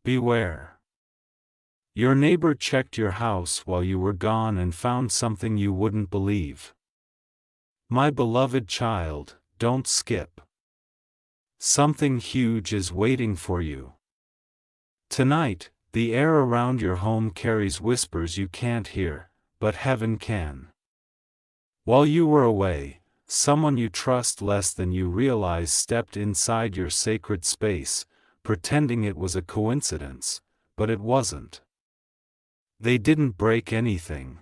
Beware. Your neighbor checked your house while you were gone and found something you wouldn't believe. My beloved child, don't skip. Something huge is waiting for you. Tonight, the air around your home carries whispers you can't hear, but heaven can. While you were away, someone you trust less than you realize stepped inside your sacred space, pretending it was a coincidence, but it wasn't. They didn't break anything.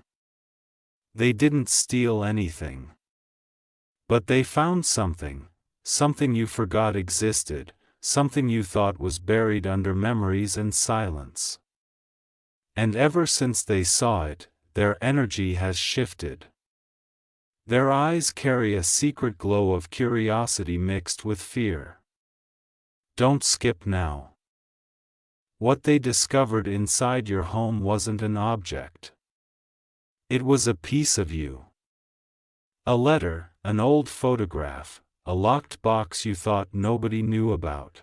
They didn't steal anything. But they found something you forgot existed, something you thought was buried under memories and silence. And ever since they saw it, their energy has shifted. Their eyes carry a secret glow of curiosity mixed with fear. Don't skip now. What they discovered inside your home wasn't an object. It was a piece of you. A letter, an old photograph, a locked box you thought nobody knew about.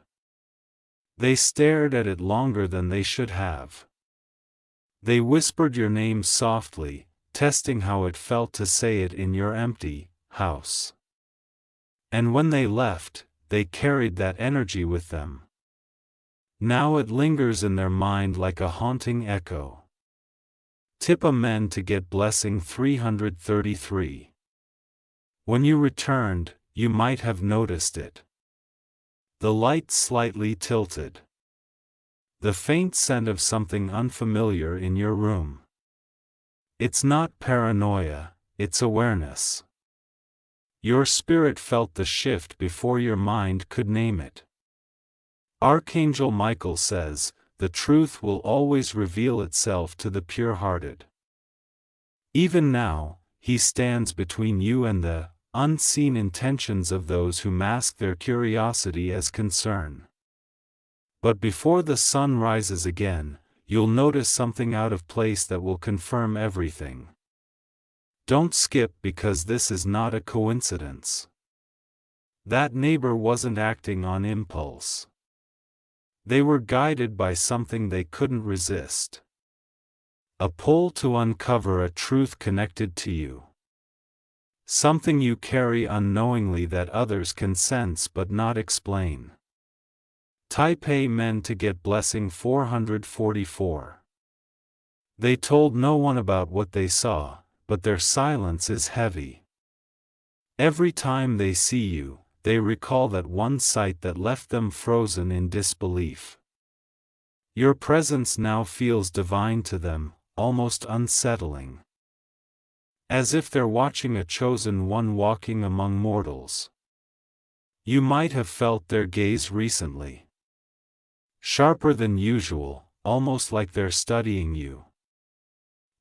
They stared at it longer than they should have. They whispered your name softly, testing how it felt to say it in your empty house. And when they left, they carried that energy with them. Now it lingers in their mind like a haunting echo. Tip amen to get blessing 333. When you returned, you might have noticed it. The light slightly tilted. The faint scent of something unfamiliar in your room. It's not paranoia, it's awareness. Your spirit felt the shift before your mind could name it. Archangel Michael says, the truth will always reveal itself to the pure-hearted. Even now, he stands between you and the unseen intentions of those who mask their curiosity as concern. But before the sun rises again, you'll notice something out of place that will confirm everything. Don't skip because this is not a coincidence. That neighbor wasn't acting on impulse. They were guided by something they couldn't resist. A pull to uncover a truth connected to you. Something you carry unknowingly that others can sense but not explain. Type Amen to get blessing 444. They told no one about what they saw, but their silence is heavy. Every time they see you, they recall that one sight that left them frozen in disbelief. Your presence now feels divine to them, almost unsettling. As if they're watching a chosen one walking among mortals. You might have felt their gaze recently. Sharper than usual, almost like they're studying you.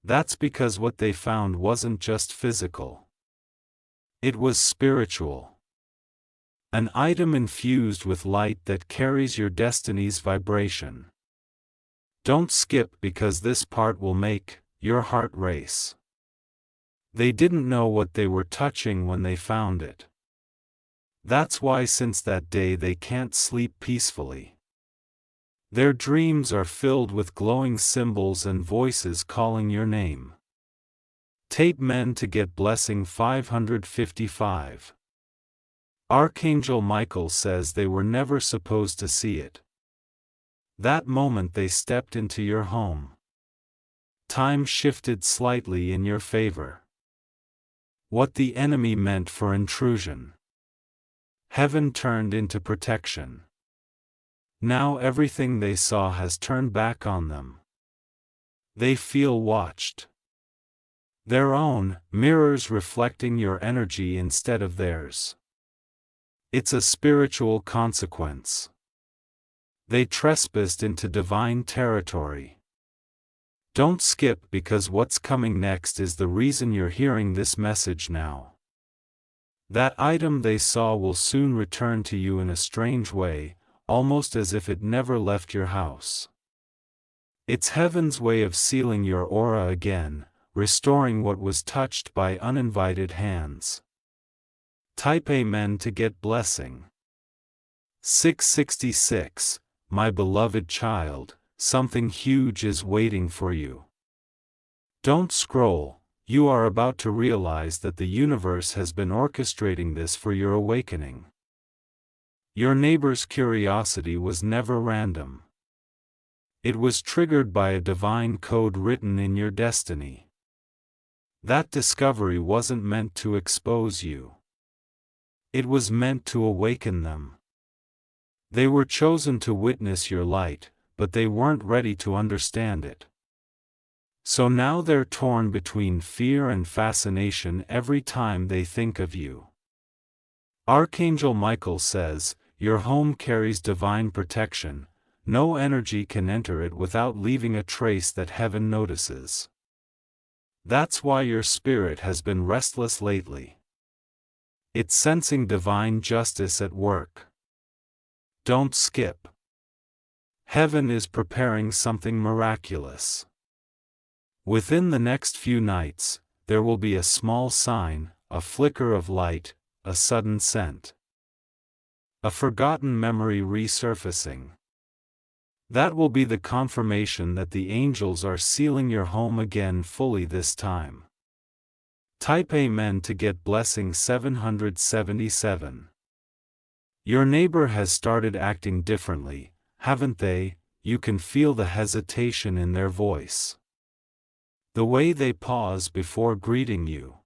That's because what they found wasn't just physical. It was spiritual. An item infused with light that carries your destiny's vibration. Don't skip because this part will make your heart race. They didn't know what they were touching when they found it. That's why since that day they can't sleep peacefully. Their dreams are filled with glowing symbols and voices calling your name. Tape men to get blessing 555. Archangel Michael says they were never supposed to see it. That moment they stepped into your home. Time shifted slightly in your favor. What the enemy meant for intrusion, heaven turned into protection. Now everything they saw has turned back on them. They feel watched. Their own mirrors reflecting your energy instead of theirs. It's a spiritual consequence. They trespassed into divine territory. Don't skip because what's coming next is the reason you're hearing this message now. That item they saw will soon return to you in a strange way, almost as if it never left your house. It's heaven's way of sealing your aura again, restoring what was touched by uninvited hands. Type Amen to get blessing. 666. My beloved child, something huge is waiting for you. Don't scroll, you are about to realize that the universe has been orchestrating this for your awakening. Your neighbor's curiosity was never random. It was triggered by a divine code written in your destiny. That discovery wasn't meant to expose you. It was meant to awaken them. They were chosen to witness your light, but they weren't ready to understand it. So now they're torn between fear and fascination every time they think of you. Archangel Michael says, "Your home carries divine protection. No energy can enter it without leaving a trace that heaven notices." That's why your spirit has been restless lately. It's sensing divine justice at work. Don't skip. Heaven is preparing something miraculous. Within the next few nights, there will be a small sign, a flicker of light, a sudden scent. A forgotten memory resurfacing. That will be the confirmation that the angels are sealing your home again fully this time. Type Amen to get blessing 777. Your neighbor has started acting differently, haven't they? You can feel the hesitation in their voice. The way they pause before greeting you.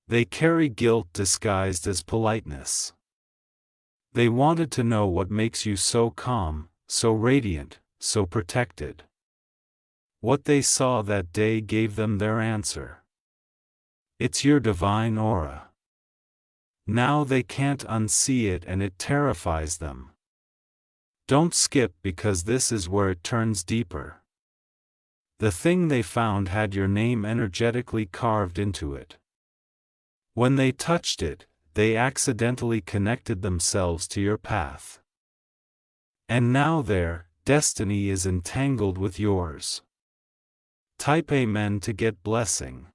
They carry guilt disguised as politeness. They wanted to know what makes you so calm, so radiant, so protected. What they saw that day gave them their answer. It's your divine aura. Now they can't unsee it and it terrifies them. Don't skip because this is where it turns deeper. The thing they found had your name energetically carved into it. When they touched it, they accidentally connected themselves to your path. And now their destiny is entangled with yours. Type Amen to get blessing.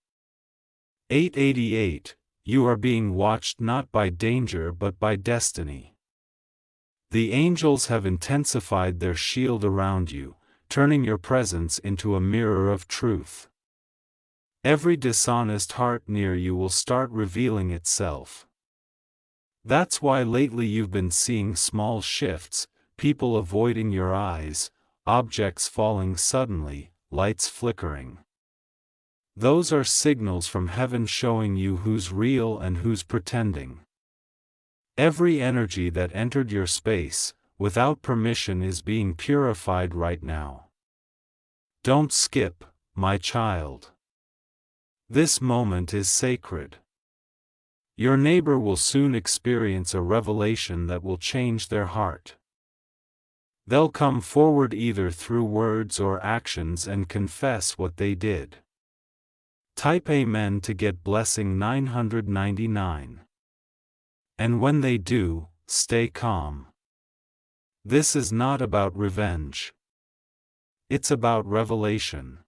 888. You are being watched not by danger but by destiny. The angels have intensified their shield around you, turning your presence into a mirror of truth. Every dishonest heart near you will start revealing itself. That's why lately you've been seeing small shifts, people avoiding your eyes, objects falling suddenly, lights flickering. Those are signals from heaven showing you who's real and who's pretending. Every energy that entered your space, without permission, is being purified right now. Don't skip, my child. This moment is sacred. Your neighbor will soon experience a revelation that will change their heart. They'll come forward either through words or actions and confess what they did. Type Amen to get blessing 999. And when they do, stay calm. This is not about revenge. It's about revelation.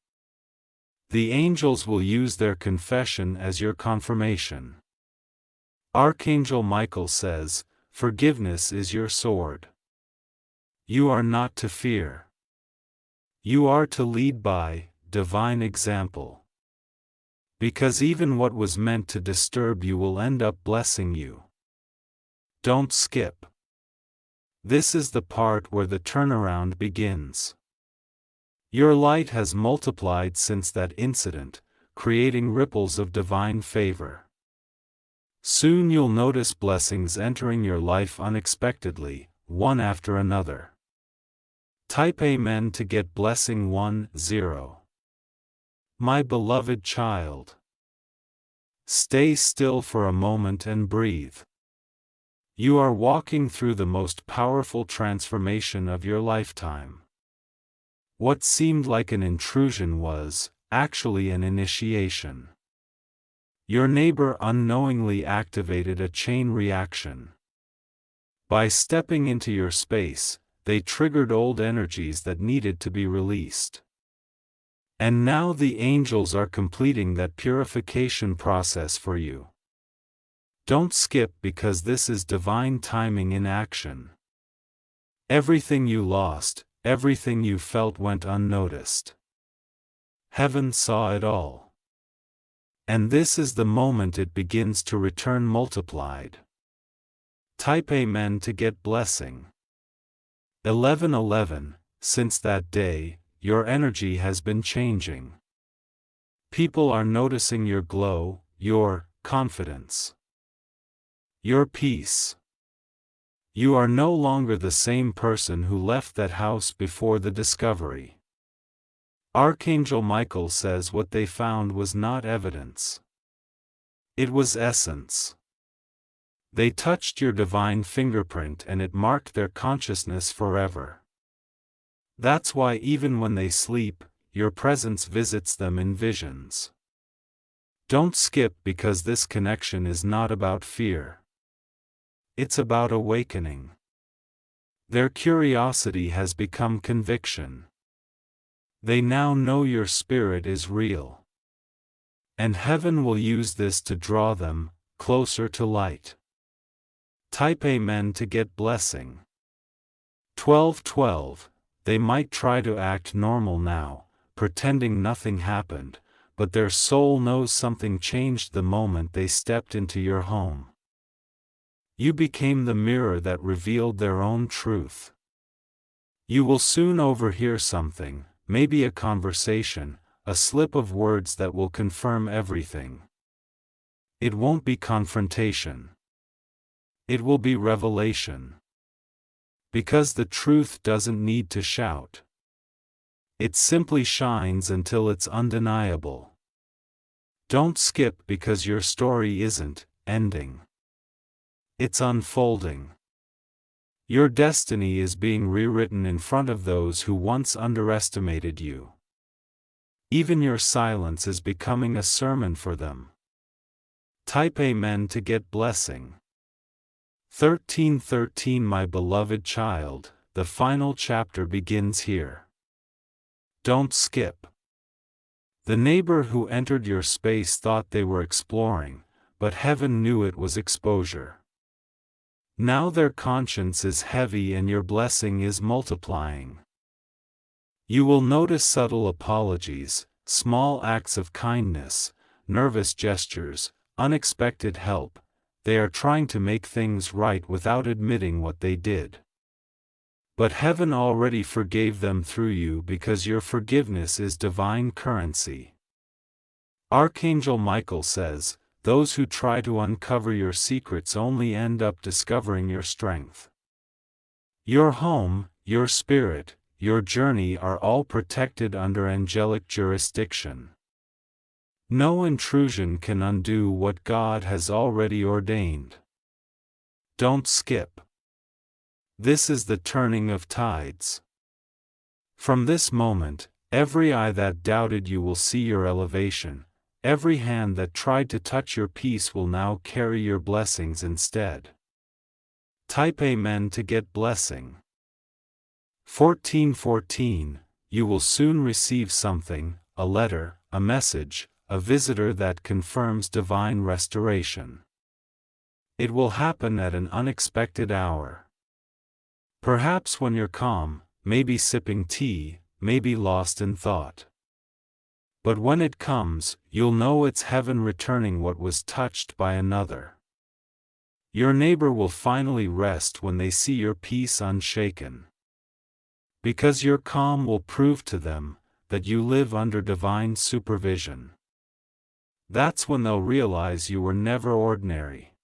The angels will use their confession as your confirmation. Archangel Michael says, "Forgiveness is your sword." You are not to fear. You are to lead by divine example. Because even what was meant to disturb you will end up blessing you. Don't skip. This is the part where the turnaround begins. Your light has multiplied since that incident, creating ripples of divine favor. Soon you'll notice blessings entering your life unexpectedly, one after another. Type Amen to get blessing 10. My beloved child. Stay still for a moment and breathe. You are walking through the most powerful transformation of your lifetime. What seemed like an intrusion was, actually, an initiation. Your neighbor unknowingly activated a chain reaction. By stepping into your space, they triggered old energies that needed to be released. And now the angels are completing that purification process for you. Don't skip because this is divine timing in action. Everything you lost, everything you felt went unnoticed. Heaven saw it all. And this is the moment it begins to return multiplied. Type Amen to get blessing. 11:11. Since that day, your energy has been changing. People are noticing your glow, your confidence, your peace. You are no longer the same person who left that house before the discovery. Archangel Michael says what they found was not evidence. It was essence. They touched your divine fingerprint and it marked their consciousness forever. That's why even when they sleep, your presence visits them in visions. Don't skip because this connection is not about fear. It's about awakening. Their curiosity has become conviction. They now know your spirit is real. And heaven will use this to draw them closer to light. Type Amen to get blessing. 12:12. They might try to act normal now, pretending nothing happened, but their soul knows something changed the moment they stepped into your home. You became the mirror that revealed their own truth. You will soon overhear something, maybe a conversation, a slip of words that will confirm everything. It won't be confrontation. It will be revelation. Because the truth doesn't need to shout. It simply shines until it's undeniable. Don't skip because your story isn't ending. It's unfolding. Your destiny is being rewritten in front of those who once underestimated you. Even your silence is becoming a sermon for them. Type Amen to get blessing. 13:13. My beloved child, the final chapter begins here. Don't skip. The neighbor who entered your space thought they were exploring, but heaven knew it was exposure. Now their conscience is heavy and your blessing is multiplying. You will notice subtle apologies, small acts of kindness, nervous gestures, unexpected help. They are trying to make things right without admitting what they did. But heaven already forgave them through you because your forgiveness is divine currency. Archangel Michael says, those who try to uncover your secrets only end up discovering your strength. Your home, your spirit, your journey are all protected under angelic jurisdiction. No intrusion can undo what God has already ordained. Don't skip. This is the turning of tides. From this moment, every eye that doubted you will see your elevation, every hand that tried to touch your peace will now carry your blessings instead. Type Amen to get blessing. 14:14. You will soon receive something, a letter, a message, a visitor that confirms divine restoration. It will happen at an unexpected hour. Perhaps when you're calm, maybe sipping tea, maybe lost in thought. But when it comes, you'll know it's heaven returning what was touched by another. Your neighbor will finally rest when they see your peace unshaken. Because your calm will prove to them that you live under divine supervision. That's when they'll realize you were never ordinary.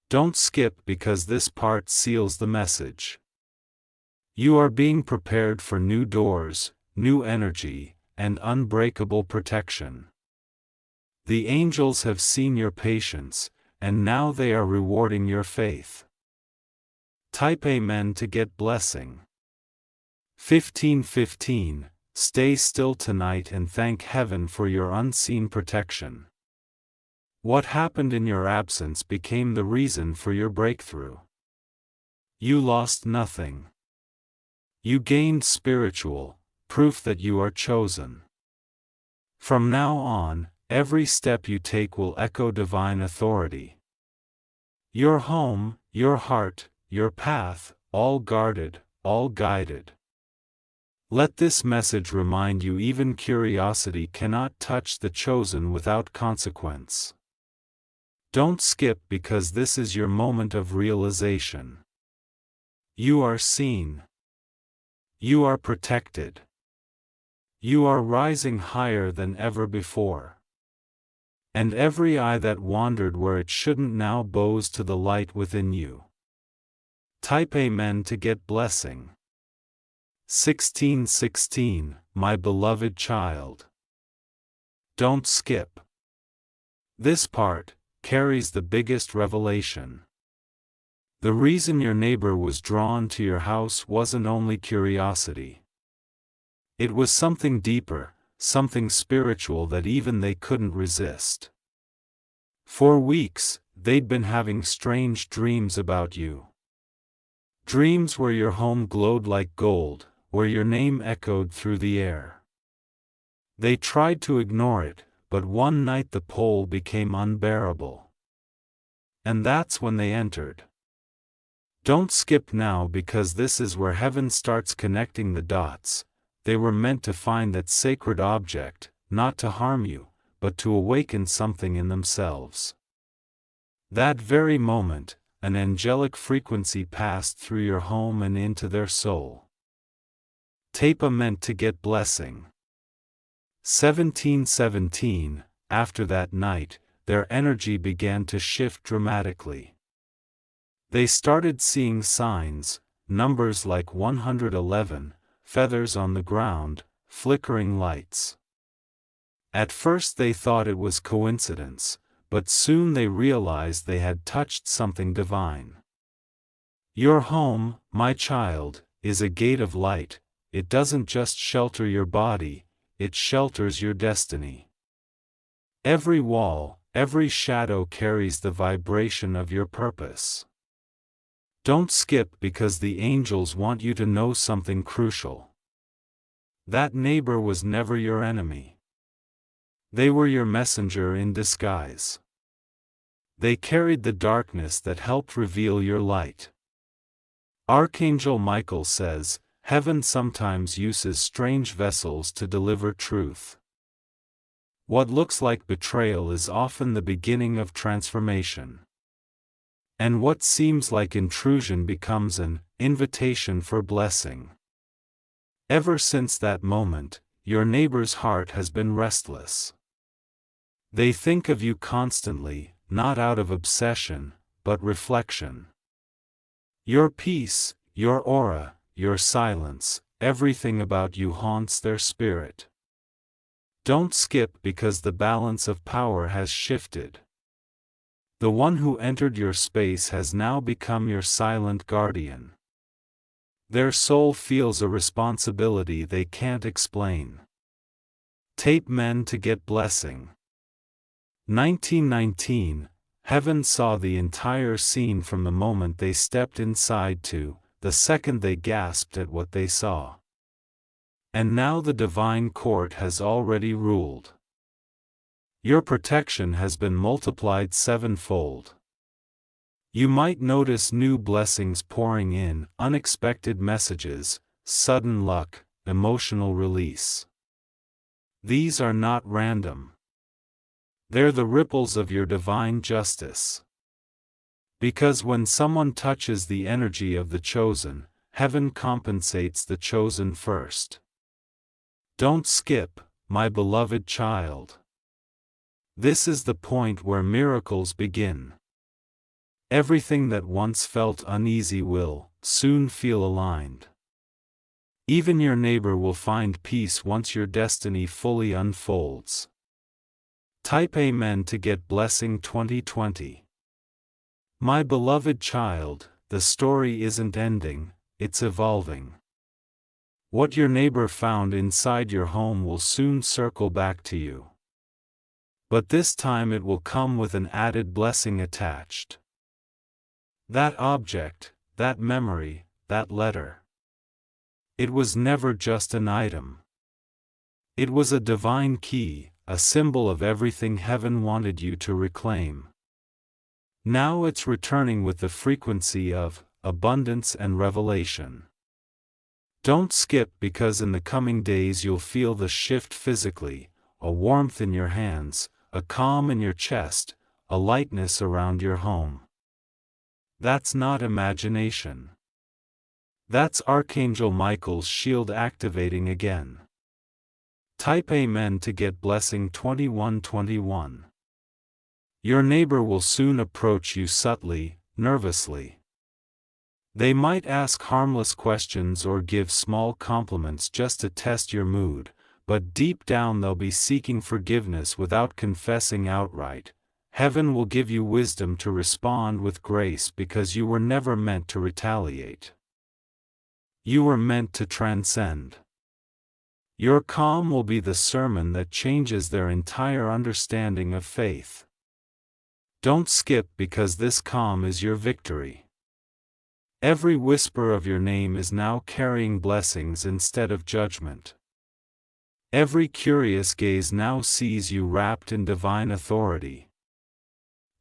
Don't skip because this part seals the message. You are being prepared for new doors, new energy, and unbreakable protection. The angels have seen your patience, and now they are rewarding your faith. Type Amen to get blessing. 15:15. Stay still tonight and thank heaven for your unseen protection. What happened in your absence became the reason for your breakthrough. You lost nothing. You gained spiritual proof that you are chosen. From now on, every step you take will echo divine authority. Your home, your heart, your path, all guarded, all guided. Let this message remind you even curiosity cannot touch the chosen without consequence. Don't skip because this is your moment of realization. You are seen. You are protected. You are rising higher than ever before. And every eye that wandered where it shouldn't now bows to the light within you. Type Amen to get blessing. 16:16, my beloved child. Don't skip. This part carries the biggest revelation. The reason your neighbor was drawn to your house wasn't only curiosity. It was something deeper, something spiritual that even they couldn't resist. For weeks, they'd been having strange dreams about you. Dreams where your home glowed like gold, where your name echoed through the air. They tried to ignore it, but one night the pull became unbearable. And that's when they entered. Don't skip now because this is where heaven starts connecting the dots. They were meant to find that sacred object, not to harm you, but to awaken something in themselves. That very moment, an angelic frequency passed through your home and into their soul. Tapa meant to get blessing. 17:17, after that night, their energy began to shift dramatically. They started seeing signs, numbers like 111, feathers on the ground, flickering lights. At first they thought it was coincidence, but soon they realized they had touched something divine. Your home, my child, is a gate of light. It doesn't just shelter your body, it shelters your destiny. Every wall, every shadow carries the vibration of your purpose. Don't skip because the angels want you to know something crucial. That neighbor was never your enemy. They were your messenger in disguise. They carried the darkness that helped reveal your light. Archangel Michael says, heaven sometimes uses strange vessels to deliver truth. What looks like betrayal is often the beginning of transformation. And what seems like intrusion becomes an invitation for blessing. Ever since that moment, your neighbor's heart has been restless. They think of you constantly, not out of obsession, but reflection. Your peace, your aura, your silence, everything about you haunts their spirit. Don't skip because the balance of power has shifted. The one who entered your space has now become your silent guardian. Their soul feels a responsibility they can't explain. Tape men to get blessing. 1919, heaven saw the entire scene from the moment they stepped inside to the second they gasped at what they saw. And now the divine court has already ruled. Your protection has been multiplied sevenfold. You might notice new blessings pouring in, unexpected messages, sudden luck, emotional release. These are not random. They're the ripples of your divine justice. Because when someone touches the energy of the chosen, heaven compensates the chosen first. Don't skip, my beloved child. This is the point where miracles begin. Everything that once felt uneasy will soon feel aligned. Even your neighbor will find peace once your destiny fully unfolds. Type Amen to get blessing 2020. My beloved child, the story isn't ending, it's evolving. What your neighbor found inside your home will soon circle back to you. But this time it will come with an added blessing attached. That object, that memory, that letter. It was never just an item. It was a divine key, a symbol of everything heaven wanted you to reclaim. Now it's returning with the frequency of abundance and revelation. Don't skip because in the coming days you'll feel the shift physically, a warmth in your hands, a calm in your chest, a lightness around your home. That's not imagination. That's Archangel Michael's shield activating again. Type Amen to get blessing 2121. Your neighbor will soon approach you subtly, nervously. They might ask harmless questions or give small compliments just to test your mood, but deep down they'll be seeking forgiveness without confessing outright. Heaven will give you wisdom to respond with grace because you were never meant to retaliate. You were meant to transcend. Your calm will be the sermon that changes their entire understanding of faith. Don't skip because this calm is your victory. Every whisper of your name is now carrying blessings instead of judgment. Every curious gaze now sees you wrapped in divine authority.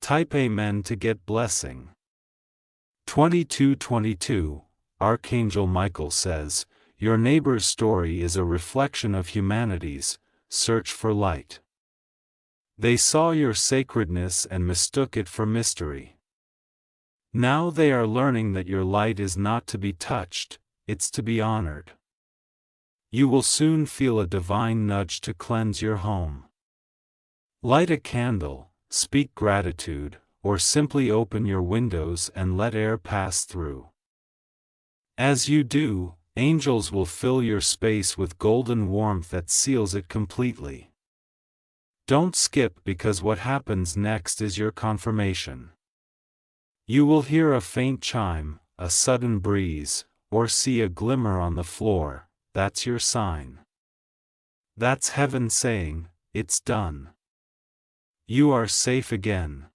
Type Amen to get blessing. 2222, Archangel Michael says, your neighbor's story is a reflection of humanity's search for light. They saw your sacredness and mistook it for mystery. Now they are learning that your light is not to be touched, it's to be honored. You will soon feel a divine nudge to cleanse your home. Light a candle, speak gratitude, or simply open your windows and let air pass through. As you do, angels will fill your space with golden warmth that seals it completely. Don't skip because what happens next is your confirmation. You will hear a faint chime, a sudden breeze, or see a glimmer on the floor. That's your sign. That's heaven saying, it's done. You are safe again.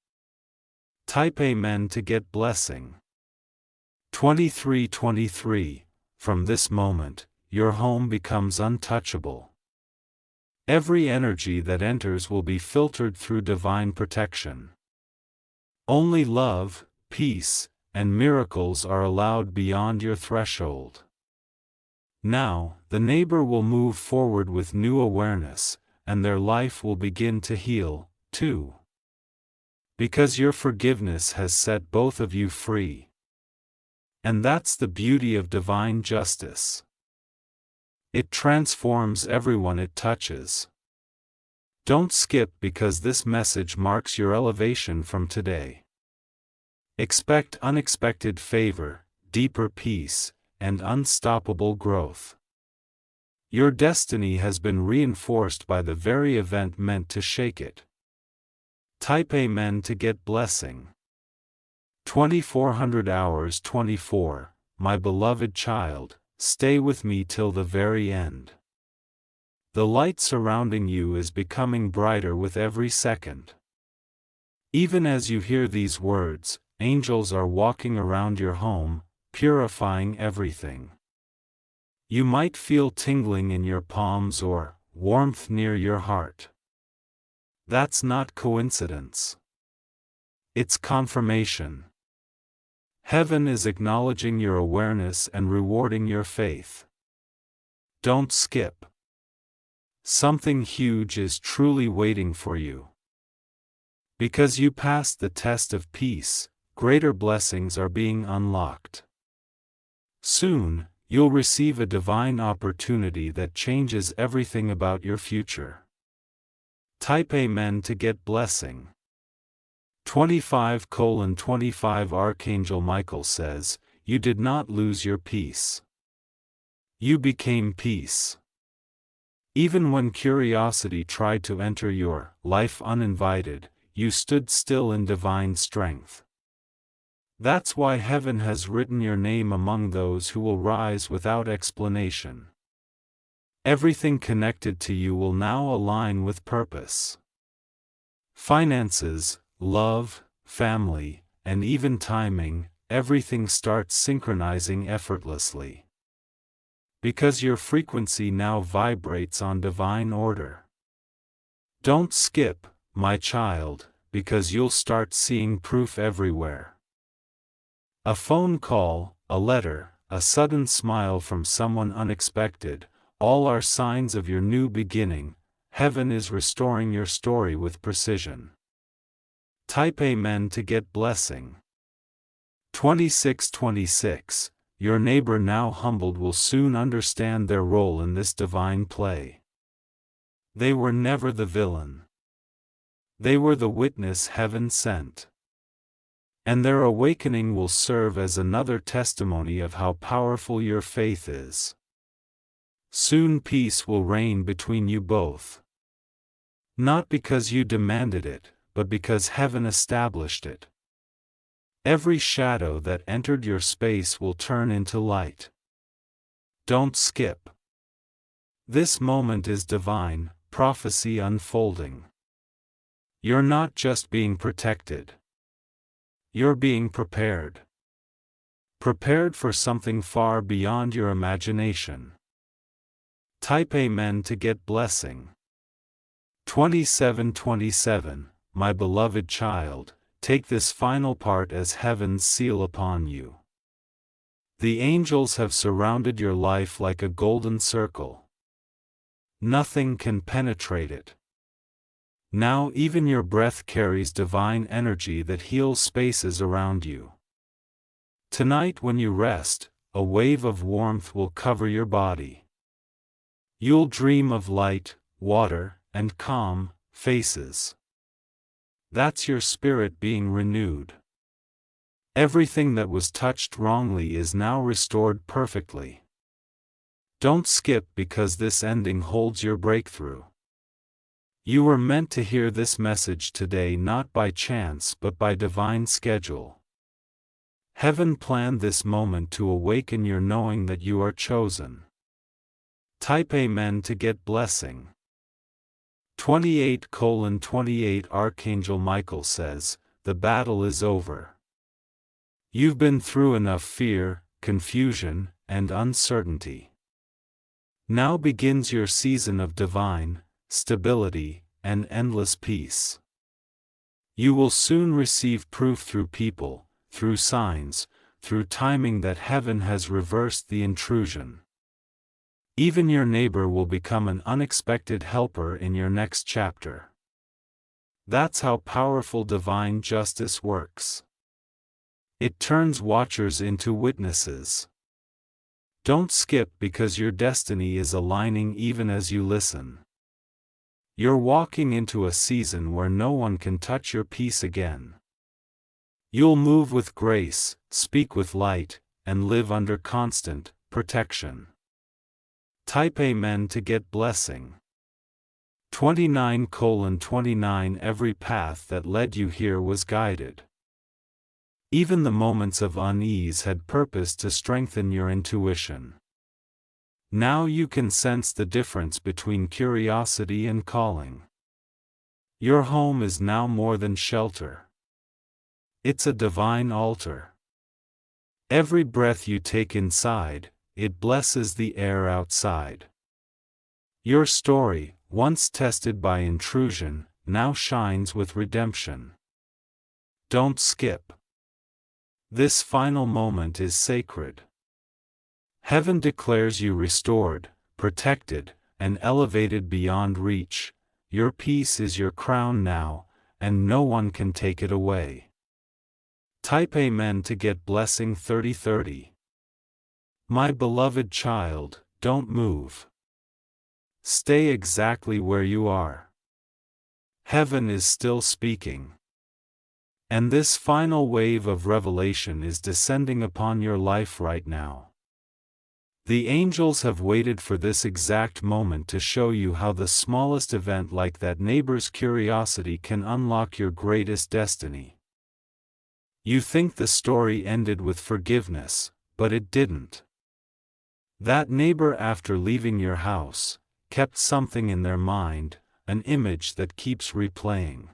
Type Amen to get blessing. 2323, from this moment, your home becomes untouchable. Every energy that enters will be filtered through divine protection. Only love, peace, and miracles are allowed beyond your threshold. Now, the neighbor will move forward with new awareness, and their life will begin to heal, too. Because your forgiveness has set both of you free. And that's the beauty of divine justice. It transforms everyone it touches. Don't skip because this message marks your elevation from today. Expect unexpected favor, deeper peace, and unstoppable growth. Your destiny has been reinforced by the very event meant to shake it. Type Amen to get blessing. 2400 hours 24, my beloved child, stay with me till the very end. The light surrounding you is becoming brighter with every second. Even as you hear these words, angels are walking around your home, purifying everything. You might feel tingling in your palms or warmth near your heart. That's not coincidence. It's confirmation. Heaven is acknowledging your awareness and rewarding your faith. Don't skip. Something huge is truly waiting for you. Because you passed the test of peace, greater blessings are being unlocked. Soon, you'll receive a divine opportunity that changes everything about your future. Type Amen to get blessing. 25:25 Archangel Michael says, you did not lose your peace. You became peace. Even when curiosity tried to enter your life uninvited, you stood still in divine strength. That's why heaven has written your name among those who will rise without explanation. Everything connected to you will now align with purpose. Finances, love, family, and even timing, everything starts synchronizing effortlessly. Because your frequency now vibrates on divine order. Don't skip, my child, because you'll start seeing proof everywhere. A phone call, a letter, a sudden smile from someone unexpected, all are signs of your new beginning. Heaven is restoring your story with precision. Type Amen to get blessing. 2626. Your neighbor now humbled will soon understand their role in this divine play. They were never the villain. They were the witness heaven sent. And their awakening will serve as another testimony of how powerful your faith is. Soon peace will reign between you both. Not because you demanded it, but because heaven established it. Every shadow that entered your space will turn into light. Don't skip. This moment is divine, prophecy unfolding. You're not just being protected. You're being prepared. Prepared for something far beyond your imagination. Type Amen to get blessing. 2727. My beloved child, take this final part as heaven's seal upon you. The angels have surrounded your life like a golden circle. Nothing can penetrate it. Now even your breath carries divine energy that heals spaces around you. Tonight when you rest, a wave of warmth will cover your body. You'll dream of light, water, and calm faces. That's your spirit being renewed. Everything that was touched wrongly is now restored perfectly. Don't skip because this ending holds your breakthrough. You were meant to hear this message today not by chance but by divine schedule. Heaven planned this moment to awaken your knowing that you are chosen. Type Amen to get blessing. 28:28 Archangel Michael says, the battle is over. You've been through enough fear, confusion, and uncertainty. Now begins your season of divine stability and endless peace. You will soon receive proof through people, through signs, through timing that heaven has reversed the intrusion. Even your neighbor will become an unexpected helper in your next chapter. That's how powerful divine justice works. It turns watchers into witnesses. Don't skip because your destiny is aligning even as you listen. You're walking into a season where no one can touch your peace again. You'll move with grace, speak with light, and live under constant protection. Type Amen to get blessing. 29:29 Every path that led you here was guided. Even the moments of unease had purpose to strengthen your intuition. Now you can sense the difference between curiosity and calling. Your home is now more than shelter. It's a divine altar. Every breath you take inside, it blesses the air outside. Your story, once tested by intrusion, now shines with redemption. Don't skip. This final moment is sacred. Heaven declares you restored, protected, and elevated beyond reach. Your peace is your crown now, and no one can take it away. Type Amen to get blessing 3030. My beloved child, don't move. Stay exactly where you are. Heaven is still speaking. And this final wave of revelation is descending upon your life right now. The angels have waited for this exact moment to show you how the smallest event like that neighbor's curiosity can unlock your greatest destiny. You think the story ended with forgiveness, but it didn't. That neighbor, after leaving your house, kept something in their mind, an image that keeps replaying.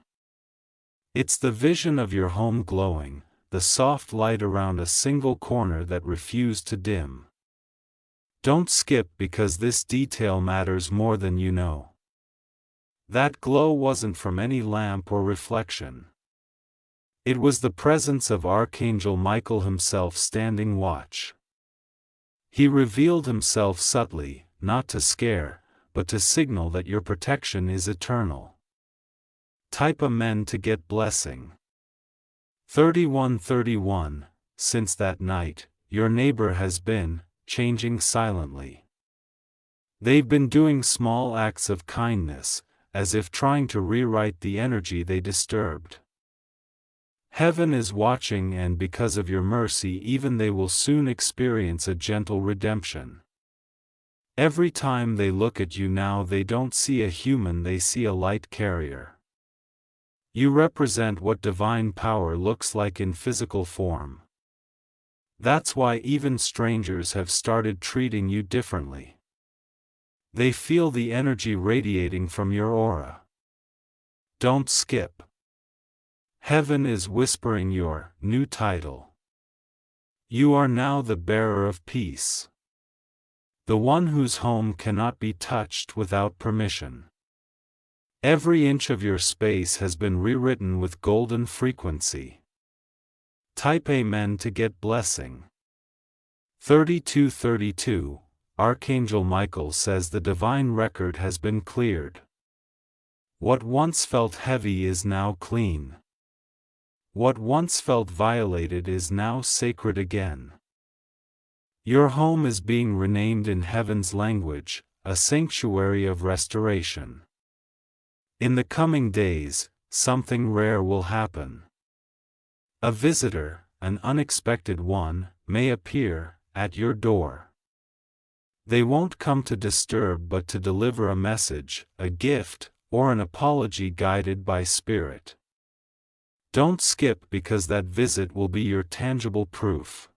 It's the vision of your home glowing, the soft light around a single corner that refused to dim. Don't skip because this detail matters more than you know. That glow wasn't from any lamp or reflection. It was the presence of Archangel Michael himself standing watch. He revealed himself subtly, not to scare, but to signal that your protection is eternal. Type Amen to get blessing. 3131. Since that night, your neighbor has been changing silently. They've been doing small acts of kindness, as if trying to rewrite the energy they disturbed. Heaven is watching, and because of your mercy even they will soon experience a gentle redemption. Every time they look at you now they don't see a human, they see a light carrier. You represent what divine power looks like in physical form. That's why even strangers have started treating you differently. They feel the energy radiating from your aura. Don't skip. Heaven is whispering your new title. You are now the bearer of peace. The one whose home cannot be touched without permission. Every inch of your space has been rewritten with golden frequency. Type Amen to get blessing. 3232. Archangel Michael says the divine record has been cleared. What once felt heavy is now clean. What once felt violated is now sacred again. Your home is being renamed in heaven's language, a sanctuary of restoration. In the coming days, something rare will happen. A visitor, an unexpected one, may appear at your door. They won't come to disturb but to deliver a message, a gift, or an apology guided by spirit. Don't skip, because that visit will be your tangible proof.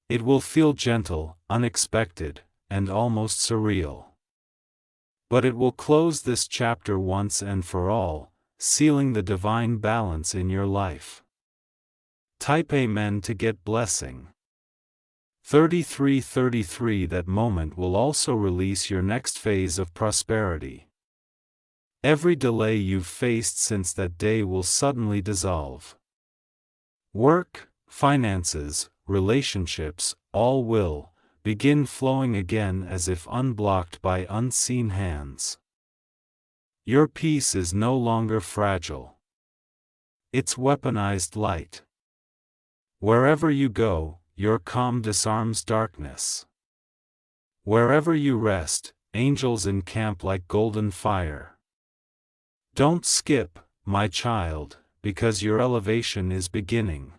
It will feel gentle, unexpected, and almost surreal. But it will close this chapter once and for all, sealing the divine balance in your life. Type Amen to get blessing. 3333. That moment will also release your next phase of prosperity. Every delay you've faced since that day will suddenly dissolve. Work, finances, relationships, all will begin flowing again as if unblocked by unseen hands. Your peace is no longer fragile. It's weaponized light. Wherever you go, your calm disarms darkness. Wherever you rest, angels encamp like golden fire. Don't skip, my child, because your elevation is beginning.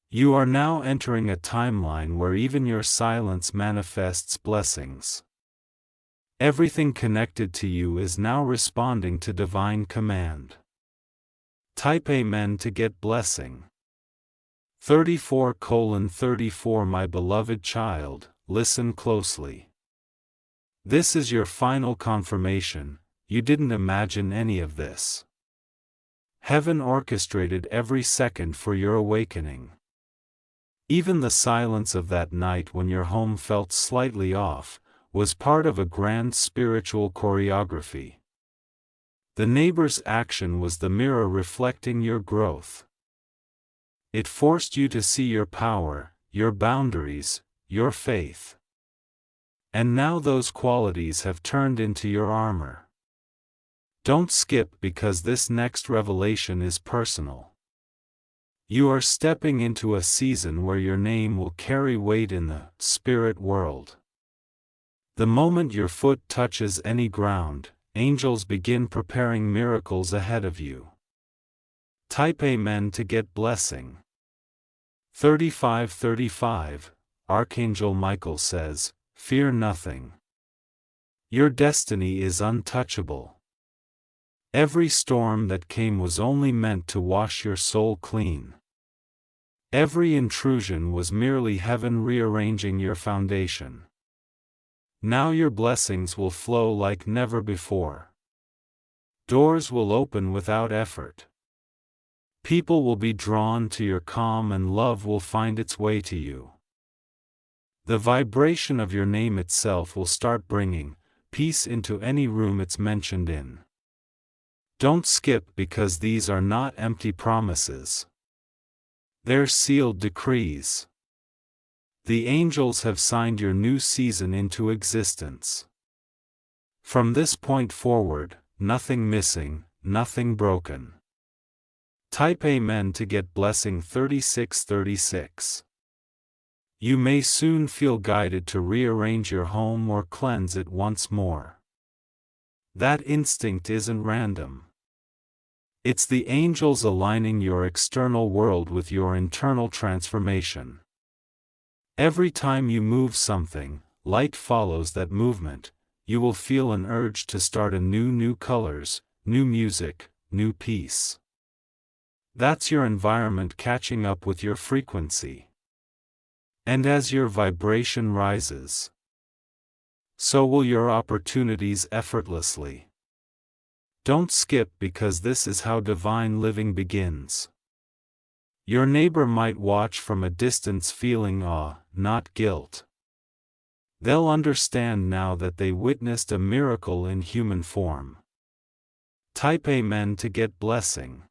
You are now entering a timeline where even your silence manifests blessings. Everything connected to you is now responding to divine command. Type Amen to get blessing. 34:34. My beloved child, listen closely. This is your final confirmation. You didn't imagine any of this. Heaven orchestrated every second for your awakening. Even the silence of that night when your home felt slightly off, was part of a grand spiritual choreography. The neighbor's action was the mirror reflecting your growth. It forced you to see your power, your boundaries, your faith. And now those qualities have turned into your armor. Don't skip, because this next revelation is personal. You are stepping into a season where your name will carry weight in the spirit world. The moment your foot touches any ground, angels begin preparing miracles ahead of you. Type Amen to get blessing. 35:35. Archangel Michael says, fear nothing. Your destiny is untouchable. Every storm that came was only meant to wash your soul clean. Every intrusion was merely heaven rearranging your foundation. Now your blessings will flow like never before. Doors will open without effort. People will be drawn to your calm, and love will find its way to you. The vibration of your name itself will start bringing peace into any room it's mentioned in. Don't skip, because these are not empty promises. They're sealed decrees. The angels have signed your new season into existence. From this point forward, nothing missing, nothing broken. Type Amen to get blessing 3636. You may soon feel guided to rearrange your home or cleanse it once more. That instinct isn't random. It's the angels aligning your external world with your internal transformation. Every time you move something, light follows that movement. You will feel an urge to start new colors, new music, new peace. That's your environment catching up with your frequency. And as your vibration rises, so will your opportunities effortlessly. Don't skip, because this is how divine living begins. Your neighbor might watch from a distance feeling awe, not guilt. They'll understand now that they witnessed a miracle in human form. Type Amen to get blessing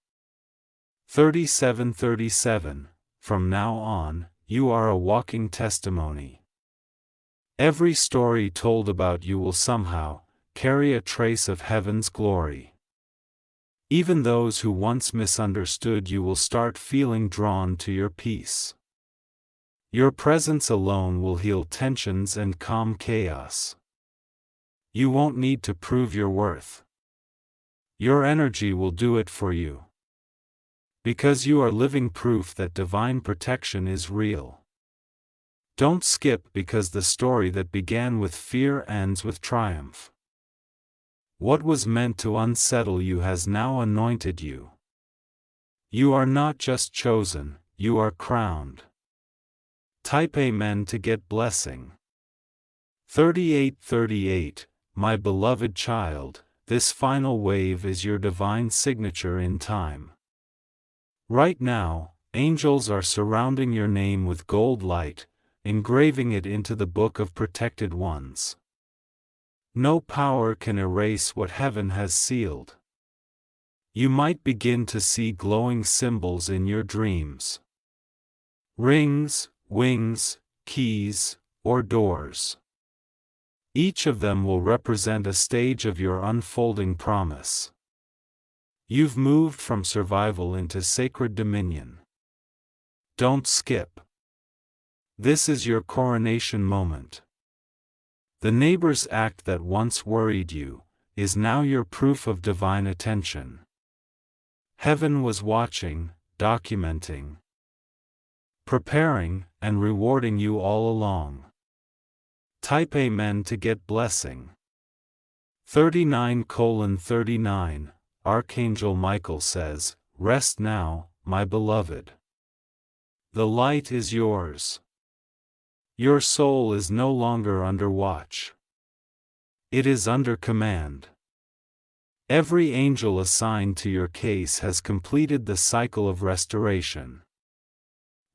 3737. From now on, you are a walking testimony. Every story told about you will somehow carry a trace of heaven's glory. Even those who once misunderstood you will start feeling drawn to your peace. Your presence alone will heal tensions and calm chaos. You won't need to prove your worth. Your energy will do it for you. Because you are living proof that divine protection is real. Don't skip, because the story that began with fear ends with triumph. What was meant to unsettle you has now anointed you. You are not just chosen, you are crowned. Type Amen to get blessing 3838. My beloved child, this final wave is your divine signature in time. Right now, angels are surrounding your name with gold light, engraving it into the book of protected ones. No power can erase what heaven has sealed. You might begin to see glowing symbols in your dreams. Rings, wings, keys, or doors. Each of them will represent a stage of your unfolding promise. You've moved from survival into sacred dominion. Don't skip. This is your coronation moment. The neighbor's act that once worried you is now your proof of divine attention. Heaven was watching, documenting, preparing, and rewarding you all along. Type Amen to get blessing 39:39. Archangel Michael says, "Rest now, my beloved. The light is yours. Your soul is no longer under watch. It is under command." Every angel assigned to your case has completed the cycle of restoration.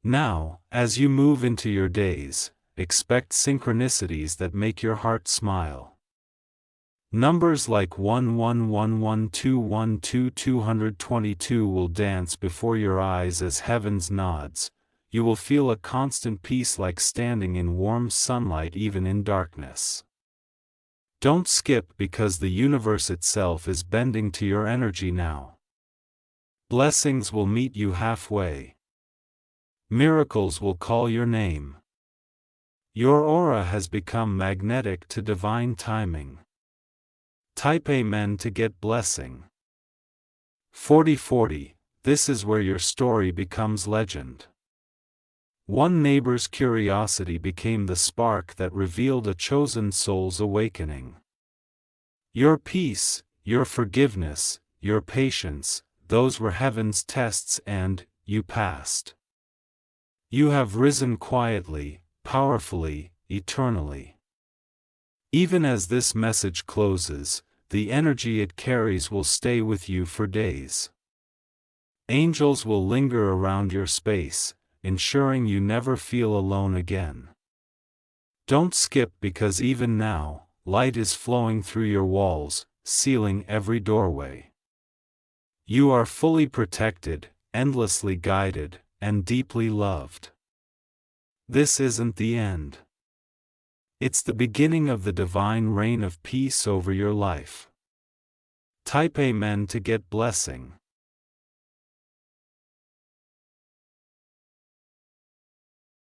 Now, as you move into your days, expect synchronicities that make your heart smile. Numbers like 11112122 will dance before your eyes as heaven's nods. You will feel a constant peace, like standing in warm sunlight even in darkness. Don't skip, because the universe itself is bending to your energy now. Blessings will meet you halfway. Miracles will call your name. Your aura has become magnetic to divine timing. Type Amen to get blessing 4040. This is where your story becomes legend. One neighbor's curiosity became the spark that revealed a chosen soul's awakening. Your peace, your forgiveness, your patience, those were heaven's tests, and you passed. You have risen quietly, powerfully, eternally. Even as this message closes, the energy it carries will stay with you for days. Angels will linger around your space, ensuring you never feel alone again. Don't skip, because even now, light is flowing through your walls, sealing every doorway. You are fully protected, endlessly guided, and deeply loved. This isn't the end. It's the beginning of the divine reign of peace over your life. Type Amen to get blessing.